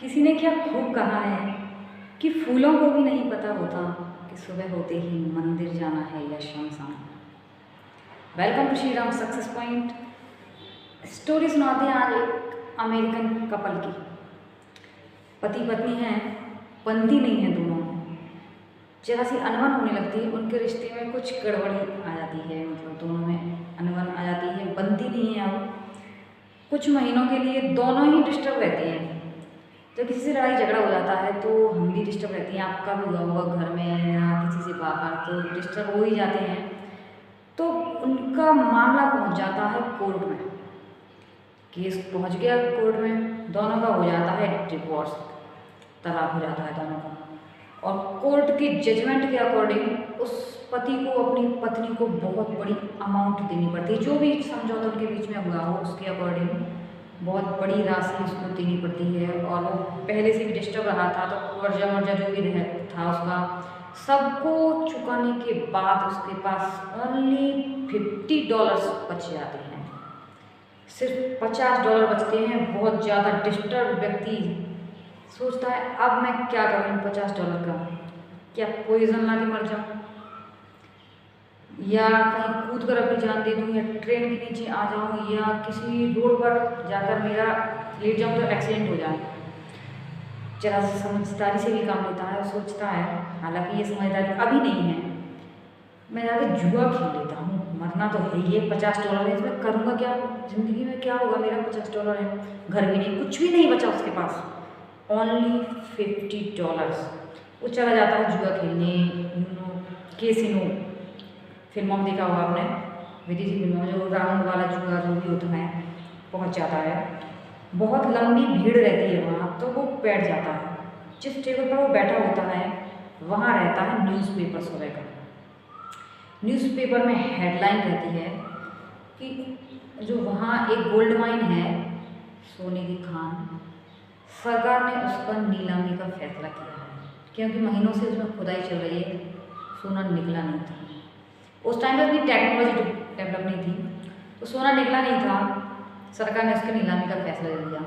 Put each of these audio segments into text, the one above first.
किसी ने क्या खूब कहा है कि फूलों को भी नहीं पता होता कि सुबह होते ही मंदिर जाना है या शमशान। Welcome to Shri Ram success point. Story सुनाते हैं आज एक अमेरिकन कपल की। पति पत्नी हैं, बनती नहीं है दोनों में, जरा सी अनबन होने लगती है, उनके रिश्ते में कुछ गड़बड़ी आ जाती है, मतलब दोनों में अनबन आ जाती है, बनती नहीं है। अब कुछ महीनों के लिए दोनों ही डिस्टर्ब रहते हैं। जब किसी से लड़ाई झगड़ा हो जाता है तो हम भी डिस्टर्ब रहती हैं। आपका भी हुआ होगा घर में या किसी से बाहर, तो डिस्टर्ब हो ही जाते हैं। तो उनका मामला पहुंच जाता है कोर्ट में, केस पहुंच गया कोर्ट में, दोनों का हो जाता है डिवोर्स, तलाक हो जाता है दोनों का। और कोर्ट के जजमेंट के अकॉर्डिंग उस पति को अपनी पत्नी को बहुत बड़ी अमाउंट देनी पड़ती है। जो भी समझौता उनके बीच में हुआ हो उसके अकॉर्डिंग बहुत बड़ी राशि उसको देनी पड़ती है। और वो पहले से भी डिस्टर्ब रहा था, तो कर्जा वर्जा जो भी था उसका सबको चुकाने के बाद उसके पास ओनली $50 बच जाते हैं। सिर्फ $50 बचते हैं। बहुत ज़्यादा डिस्टर्ब व्यक्ति सोचता है अब मैं क्या करूँ $50 का, क्या पॉइजन ला के मर जाऊँ, या कहीं कूद कर अपनी जान दे दूँ, या ट्रेन के नीचे आ जाऊँ, या किसी रोड पर जाकर मेरा लेट जाऊँ तो एक्सीडेंट हो जाए। जरा सा समझदारी से भी काम लेता है और सोचता है, हालांकि ये समझदारी अभी नहीं है, मैं जाकर जुआ खेल लेता हूँ, मरना तो है ही है, $50 है, इसमें करूँगा क्या, ज़िंदगी में क्या होगा, मेरा $50 है, घर भी नहीं, कुछ भी नहीं बचा उसके पास, ओनली $50। वो चला जाता है जुआ खेलने, केसिनो, फिल्मों में देखा होगा आपने, विदेशी फिल्मों में जो राउंड वाला जुआ जो भी होता है, पहुंच जाता है। बहुत लंबी भीड़ रहती है वहाँ, तो वो बैठ जाता है। जिस टेबल पर वो बैठा होता है वहाँ रहता है न्यूज़पेपर सुबह का। न्यूज़पेपर में हेडलाइन रहती है कि जो वहाँ एक गोल्ड माइन है, सोने की खान, सरकार ने उस पर नीलामी का फैसला किया है, क्योंकि महीनों से उसमें खुदाई चल रही है, सोना निकला नहीं था। उस टाइम पर इतनी टेक्नोलॉजी डेवलप नहीं थी, तो सोना निकला नहीं था, सरकार ने उसकी नीलामी का फैसला ले लिया।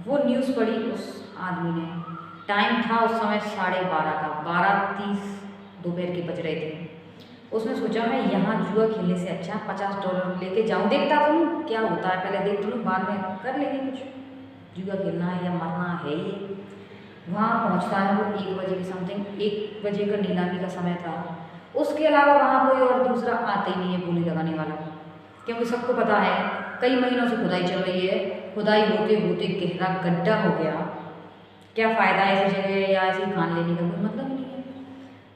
वो न्यूज़ पढ़ी उस आदमी ने, टाइम था उस समय 12:30 का, 12:30 दोपहर के बज रहे थे। उसने सोचा मैं यहाँ जुआ खेलने से अच्छा $50 लेके जाऊँ, देखता तो हूँ क्या होता है, पहले देख लूँ, बाद में कर लेंगे कुछ, जुआ खेलना है या मरना है ही। वहाँ पहुँचता है वो 1 बजे के समथिंग, 1 बजे का नीलामी का समय था। उसके अलावा वहाँ कोई और दूसरा आता ही नहीं है बोली लगाने वाला, क्योंकि सबको पता है कई महीनों से खुदाई चल रही है, खुदाई होते होते गहरा गड्ढा हो गया, क्या फ़ायदा ऐसी जगह या ऐसी खान लेने का, कोई मतलब ही नहीं है।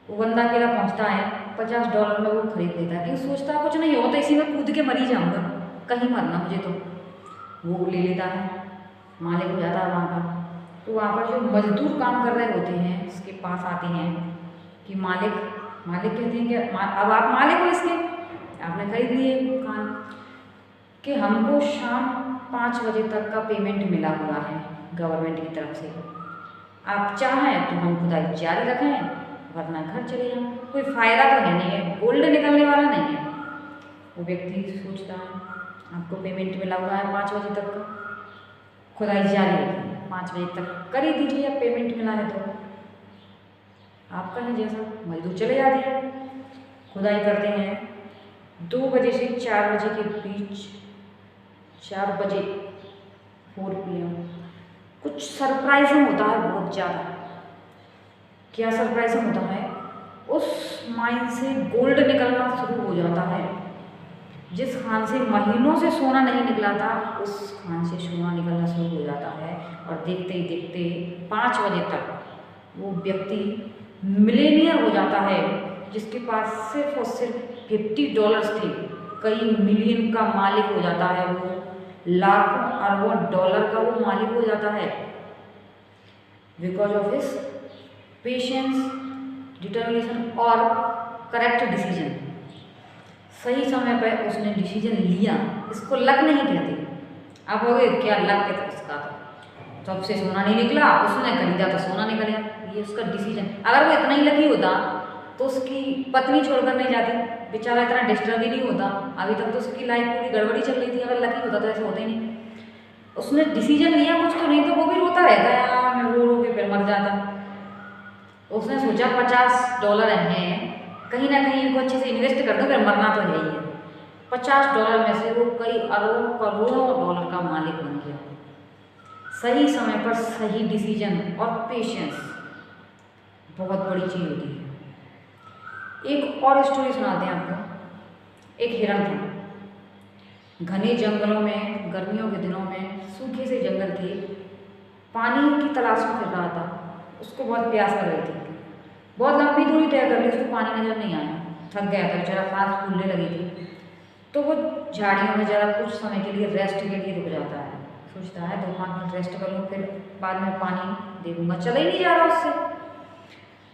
वो बंदा अकेला पहुँचता है, $50 में वो खरीद लेता है, क्योंकि सोचता है कुछ नहीं हो तो इसी में कूद के मर ही जाऊँगा, कहीं मरना मुझे तो। वो ले लेता है, मालिक हो जाता है वहाँ का। तो वहाँ पर जो मजदूर काम कर रहे होते हैं उसके पास आते हैं कि मालिक कहते हैं कि अब आप मालिक हो इसके, आपने खरीद लिए खान, कि हमको शाम 5 बजे तक का पेमेंट मिला हुआ है गवर्नमेंट की तरफ से, आप चाहें तो हम खुदाई जारी रखें वरना घर चले जाएं, कोई फ़ायदा तो है नहीं है, गोल्ड निकलने वाला नहीं है। वो व्यक्ति सोचता है आपको पेमेंट मिला हुआ है 5 बजे तक का, खुदाई जारी रखें, 5 बजे तक कर ही दीजिए, अब पेमेंट मिला है तो आपका है जैसा। मजदूर चले जाते हैं, खुदाई करते हैं 2 बजे से 4 बजे के बीच, 4 बजे 4 PM कुछ सरप्राइजिंग होता है बहुत ज़्यादा। क्या सरप्राइजिंग होता है, उस माइन से गोल्ड निकलना शुरू हो जाता है। जिस खान से महीनों से सोना नहीं निकला था उस खान से सोना निकलना शुरू हो जाता है। और देखते ही देखते 5 बजे तक वो व्यक्ति मिलेनियर हो जाता है, जिसके पास सिर्फ और सिर्फ $50 थे, कई मिलियन का मालिक हो जाता है वो, लाखों अरबों डॉलर का वो मालिक हो जाता है, because of his patience, determination और करेक्ट डिसीजन। सही समय पर उसने डिसीजन लिया, इसको लक नहीं कहते। अब हो गए क्या लक कहते उसका, तो अब से सोना नहीं निकला, उसने खरीदा तो सोना निकल गया, ये उसका डिसीजन। अगर वो इतना ही लकी होता तो उसकी पत्नी छोड़कर नहीं जाती, बेचारा इतना डिस्टर्ब ही नहीं होता, अभी तक तो उसकी लाइफ पूरी गड़बड़ी चल रही थी। अगर लकी होता तो ऐसा होता ही नहीं। उसने डिसीजन लिया कुछ, तो नहीं तो वो भी रोता रहता है, यार मैं रो रो सोचा $50 हैं, कहीं ना कहीं इनको अच्छे से इन्वेस्ट कर दो, फिर मरना तो है ही है। $50 में से वो कई अरबों करोड़ों डॉलर का मालिक बन गया। सही समय पर सही डिसीजन और पेशेंस बहुत बड़ी चीज़ होती है। एक और स्टोरी सुनाते हैं आपको। एक हिरण था, घने जंगलों में, गर्मियों के दिनों में सूखे से जंगल थे, पानी की तलाश में फिर रहा था। उसको बहुत प्यास लग रही थी, बहुत लंबी दूरी तय कर ली, उसको पानी नजर नहीं आया, थक गया था बेचारा, सांस फूलने लगी थी। तो वो झाड़ियों में जरा कुछ समय के लिए रेस्ट के लिए रुक जाता है, सोचता है 2-5 मिनट रेस्ट कर लूँ, फिर बाद में पानी देखूंगा, चला ही नहीं जा रहा उससे।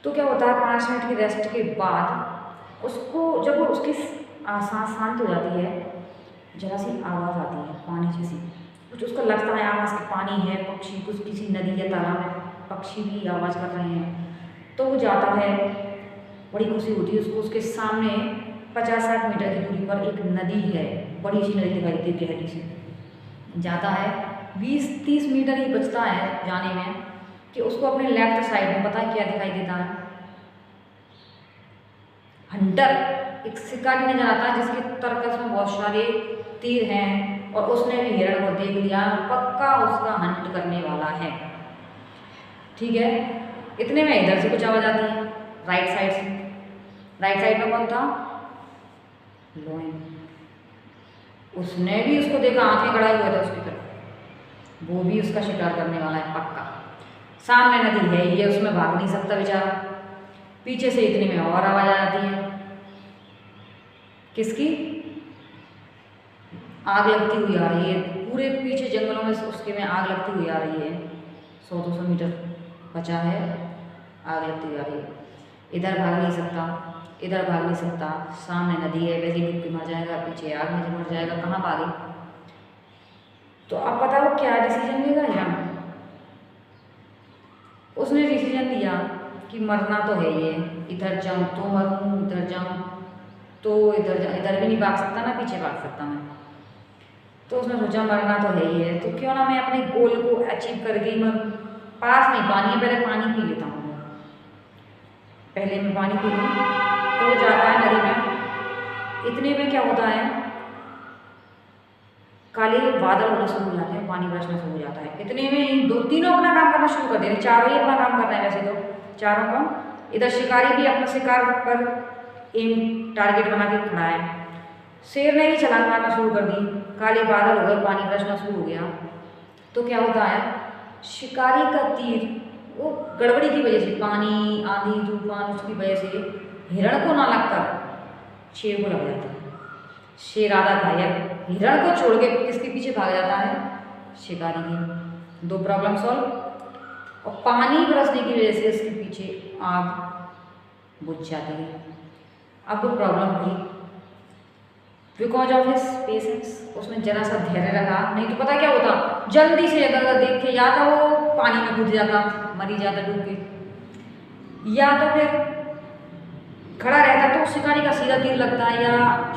तो क्या होता है, 5 मिनट की रेस्ट के बाद उसको, जब वो उसकी सांस शांत हो जाती है, जरा सी आवाज़ आती है पानी जैसी, कुछ उसको लगता है आवाज़ की पानी है, पक्षी, कुछ किसी नदी या तालाब में पक्षी भी आवाज़ कर रहे हैं। तो वो जाता है, बड़ी खुशी होती है उसको। उसके सामने 50-60 मीटर की दूरी पर एक नदी है, बड़ी सी नदी दिखाई देती है, गहरी सी। जाता है, 20-30 मीटर ही बचता है जाने में कि उसको अपने लेफ्ट साइड में पता है क्या दिखाई देता है? हंटर, एक शिकारी नजर आता है जिसके तरकस में बहुत सारे तीर हैं, और उसने भी हिरण को देख लिया, पक्का उसका हंट करने वाला है। ठीक है, इतने में इधर से कुछ आवाज आती है, राइट साइड से। राइट साइड में कौन था? लोइन। उसने भी उसको देखा, आंखें गड़ाए हुए थे उसकी तरफ, वो भी उसका शिकार करने वाला है पक्का। सामने नदी है, ये उसमें भाग नहीं सकता बेचारा। पीछे से इतने में और आवाज आ जाती है, किसकी? आग लगती हुई आ रही है, पूरे पीछे जंगलों में उसके में आग लगती हुई आ रही है। 100-200 मीटर बचा है, आग लगती हुई आ रही है। इधर भाग नहीं सकता, इधर भाग नहीं सकता, सामने नदी है, वैसे डूब के मर जाएगा, पीछे आग में मर जाएगा, कहाँ भागे? तो अब पता वो क्या डिसीजन लेगा हिरण? उसने डिसीजन लिया कि मरना तो है ये, इधर जाऊँ तो मरूँ, इधर जाऊँ तो इधर भी नहीं भाग सकता, ना पीछे भाग सकता मैं। तो उसने सोचा मरना तो है ही है, तो क्यों ना मैं अपने गोल को अचीव करके ही मरूँ। पास नहीं पानी है, पहले पानी पी लेता हूँ, पहले मैं पानी पी लूँ। तो वो जाता है नदी में। इतने में क्या होता है, काले बादल होना शुरू हो जाते हैं, पानी बरसना शुरू हो जाता है। इतने में तीनों अपना काम करना शुरू कर देंगे, चारों ही अपना काम कर रहे हैं वैसे तो, चारों को। इधर शिकारी भी अपना शिकार पर एम टारगेट बना के खड़ा है। शेर ने भी छलांग मारना शुरू कर दी, काले बादल हो गए, पानी बरसना शुरू हो गया। तो क्या होता है, शिकारी का तीर वो गड़बड़ी की वजह से, पानी, आंधी, तूफान, उसकी वजह से हिरण को ना लगकर शेर को लग जाता है। शेर आधा घायल, हिरण को छोड़ के किसके पीछे भाग जाता है? शिकारी की। 2 प्रॉब्लम सॉल्व। और पानी बरसने की वजह से इसके पीछे आग बुझ जाती है। अब वो प्रॉब्लम हुई, बिकॉज ऑफ हिज पेशेंस, उसने जरा सा धैर्य रखा। नहीं तो पता क्या होता, जल्दी से अगर देख के या तो वो पानी में कूद जाता, मरी जाता डूब के, या तो फिर खड़ा रहता तो शिकारी का सीधा तीर लगता, या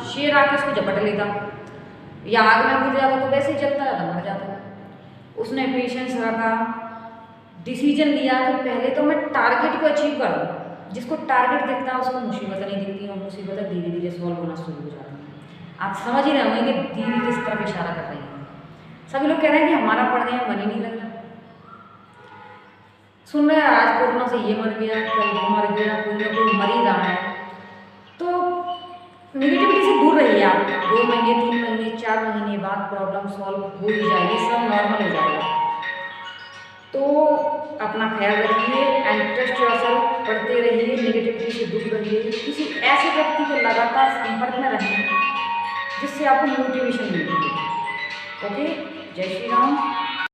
शेर आके उसको झपट लेता, या आग में कूद जाता तो वैसे ही जलता जाता, मर जाता। उसने पेशेंस रखा, डिसीजन लिया कि पहले तो मैं टारगेट को अचीव करूँ। जिसको टारगेट दिखता है उसको मुसीबत नहीं दिखती, और मुसीबतें धीरे धीरे सॉल्व होना शुरू हो जाती हैं। आप समझ ही रहे होंगे कि दीदी किस तरफ इशारा कर रही है। सभी लोग कह रहे हैं कि हमारा पढ़ने में मन ही नहीं लग रहा। सुन रहे हैं आज कोरोना से ये मर गया, कल वो मर गया, कोई ना कोई मर ही रहा है। तो नेगेटिविटी से दूर रहिए आप। 2 महीने, 3 महीने, 4 महीने बाद प्रॉब्लम सॉल्व हो ही जाएगी, सब नॉर्मल हो जाएगा। तो अपना ख्याल रखिए एंड ट्रस्ट योरसेल्फ, पढ़ते रहिए, नेगेटिविटी से दूर रहिए, किसी ऐसे व्यक्ति के लगातार संपर्क में रहें जिससे आपको मोटिवेशन मिलेगी। ओके, जय श्री राम।